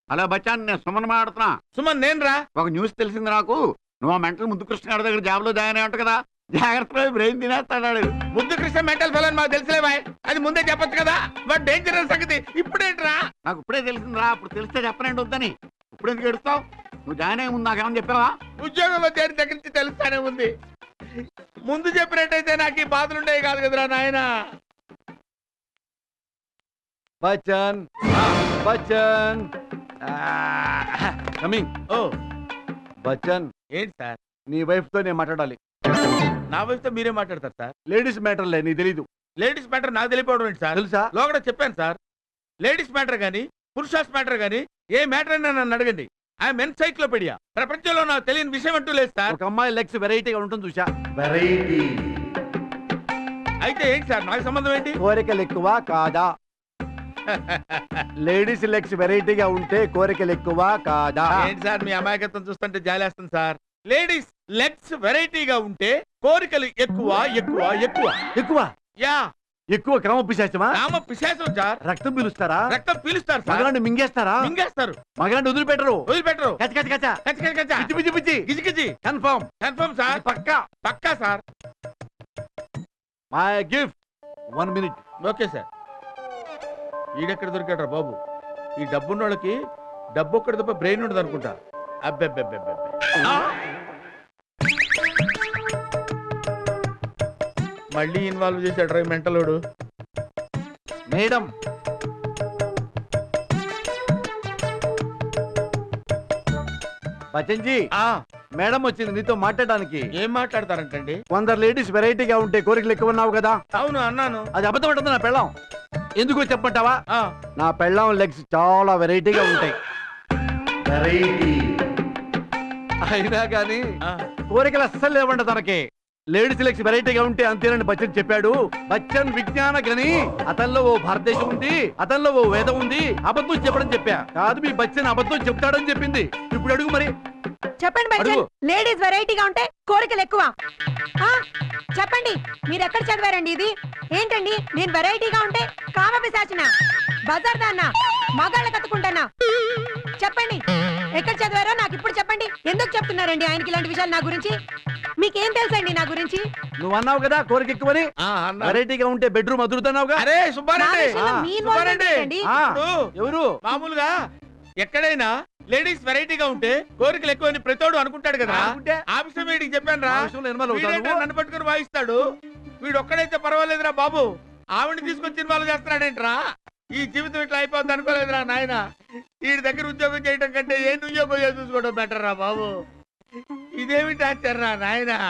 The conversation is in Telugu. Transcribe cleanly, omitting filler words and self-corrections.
హలో బచ్చాన్, నేను సుమన్ మాట్లాడుతున్నా. సుమన్ నేను రా. ఒక న్యూస్ తెలిసింది నాకు. నువ్వు ఆ మెంటల్ ముద్దు కృష్ణ గారి దగ్గర జాబ్ లో జాయిన్ అయ్యి ఉంటా కదా. జాగ్రత్తగా బ్రెయిన్ తినేస్తాడు. ముద్దు కృష్ణ మెంటల్ ఫెల్ అని మాకు తెలుసులే బాయ్. అది ముందే చెప్పొచ్చు కదా. బట్ డేంజరస్ సంగతి ఇప్పుడేంట్రా? నాకు ఇప్పుడే తెలిసిందిరా. అప్పుడు తెలిస్తే చెప్పనండి వద్దని. ఇప్పుడు ఎందుకు ఎడుస్తావు? నువ్వు జాయిన్ అయ్యే ముందు నాకేమని చెప్పావా? ఉద్యోగంలో చేరిన దగ్గర నుంచి తెలుస్తానే ఉంది. ముందు చెప్పినట్టయితే నాకు ఈ బాధలు ఉండేవి కాదు కదరా నాయన. బచ్చన్ బచ్చన్ కమింగ్. ఓ బచ్చన్, ఏంటి సార్? నీ వైఫ్ తో నేను మాట్లాడాలి. నా వైఫ్ తో మీరే మాట్లాడతారు సార్? లేడీస్ మ్యాటర్లే, నీకు తెలీదు. లేడీస్ మ్యాటర్ నాకు తెలియపోవడం ఏంటి సార్? తెలుసా? లోగడ చెప్పాను సార్. లేడీస్ మ్యాటర్ గానీ పురుషాస్ మ్యాటర్ గానీ ఏ మ్యాటర్ అయినా నన్ను అడగండి. I'm encyclopaedia. ప్రపంచంలో నాకు తెలియని విషయం అంటూ లేదు సార్. ఒక అమ్మాయి లెగ్స్ వెరైటీగా ఉంటుంది చూసా. వెరైటీ అయితే ఏంటి సార్ నాకు సంబంధం ఏంటి? కోరికలు ఎక్కువ కాదా? లేడీస్ లెగ్స్ వెరైటీగా ఉంటే కోరికలు ఎక్కువ కాదా? ఏంటి సార్ మీ అమాయకత్వం చూస్తుంటే జాలేస్తుంది సార్. లేడీస్ లెగ్స్ వెరైటీగా ఉంటే కోరికలు ఎక్కువ ఎక్కువ ఎక్కువ ఎక్కువ యా. ఎక్కువ కామ పిశాచమా? రామ పిశాచం సార్. రక్తం పీలుస్తారా? రక్తం పీలుస్తారు సార్. మగలాంటి మింగేస్తారా? మింగేస్తారు. మగలాంటి వదిలిపెట్టరు. వదిలిపెట్టరు. కచ్చ కచ్చ కచ్చ కచ్చి కచ్చి కచ్చా. పిచ్చి పిచ్చి పిచ్చి గిజి గిజి. Confirm confirm sir. పక్కా. పక్కా sir. My gift 1 minute. Okay sir. ఈడెక్కడ దొరికాడ్రా బాబు? ఈ డబ్బున్న వాళ్ళకి డబ్బు ఒక్కడి తప్ప బ్రెయిన్ ఉండదు అనుకుంటా. అబ్బెబ్బెబ్బెబ్బె. మళ్ళీ ఇన్వాల్వ్ చేశాడు రా మెంటలోడు. మేడం, బచ్చన్ జీ, మేడం వచ్చింది నీతో మాట్లాడడానికి. ఏం మాట్లాడతారంటండి? కొందరు లేడీస్ వెరైటీగా ఉంటే కోరికలు ఎక్కువ ఉన్నావు కదా. అవును అన్నాను. అది అబద్ధం ఉంటుంది నా పెళ్ళాం. ఎందుకో చెప్పంటావా? ఆ, నా పెళ్ళాం లెగ్స్ చాలా వెరైటీగా ఉంటాయి. అయినా కానీ ఆ. కోరికలు అస్సలు లేవంట తనకి. లేడీస్ లెగ్స్ వెరైటీగా ఉంటే అంతేనని బచ్చన్ చెప్పాడు. బచ్చన్ విజ్ఞాన గని. అతనిలో ఓ భారతదేశం ఉంది, అతనిలో ఓ వేదం ఉంది. అబద్ధం చెప్పడం చెప్పా కాదు, మీ బచ్చన్ అబద్ధం చెప్తాడని చెప్పింది. ఇప్పుడు అడుగు మరి. చెప్పండి బచ్చన్, అడుగు. లేడీస్ వెరైటీగా ఉంటే కోరికలు ఎక్కువ. ఆ, చెప్పండి, మీరు ఎక్కడ చదివారండి ఇది? ఏంటండి, నేను వెరైటీగా ఉంటే కామ పిశాచిన, బజార్ దాన్నా, మగాళ్ళ కత్తుకుంటానా? చెప్పండి, ఎక్కడ చదివారో నాకు ఇప్పుడు చెప్పండి. ఎందుకు చెప్తున్నారండి ఆయనకి ఇలాంటి విషయాలు నా గురించి? మీకేం తెలుసండి నా గురించి? నువ్వు అన్నావు కదా కోరిక ఎక్కువని. ఆ, అన్నా. వెరైటీగా ఉంటే బెడ్రూమ్ అదురుతున్నావుగా. అరే నా సుబ్బారెడ్డి. విషయంలో మీ ఇన్వాల్వ్మెంట్ సుబ్బారెడ్డి. ఏంటండి? ఆ, ఇప్పుడు ఎవరు? మామూలుగా ఎక్కడైనా లేడీస్ వెరైటీగా ఉంటే కోరికలు ఎక్కువ అని ప్రతోడు అనుకుంటాడు కదా. అనుకుంటే? ఆ విషయం వీడికి చెప్పాను రా. ఆ విషయంలో ఇన్వాల్వ్ అవుతావా వీడేంటో నువ్వు? నన్ను పట్టుకుని వాయిస్తాడు. వీడు ఒక్కడైతే పర్వాలేదురా బాబు. ఆవిడని తీసుకొచ్చి ఇన్వాల్వ్ చేస్తున్నాడేంట్రా? ఈ జీవితం ఇట్లా అయిపోద్ది అనుకోలేదురా నాయన. వీడి దగ్గర ఉద్యోగం చేయడం కంటే ఏ ఉద్యోగం చూసుకోవడం బెటర్ రా బాబు. ఇదేమిటి ఆశ్చర్య నాయన.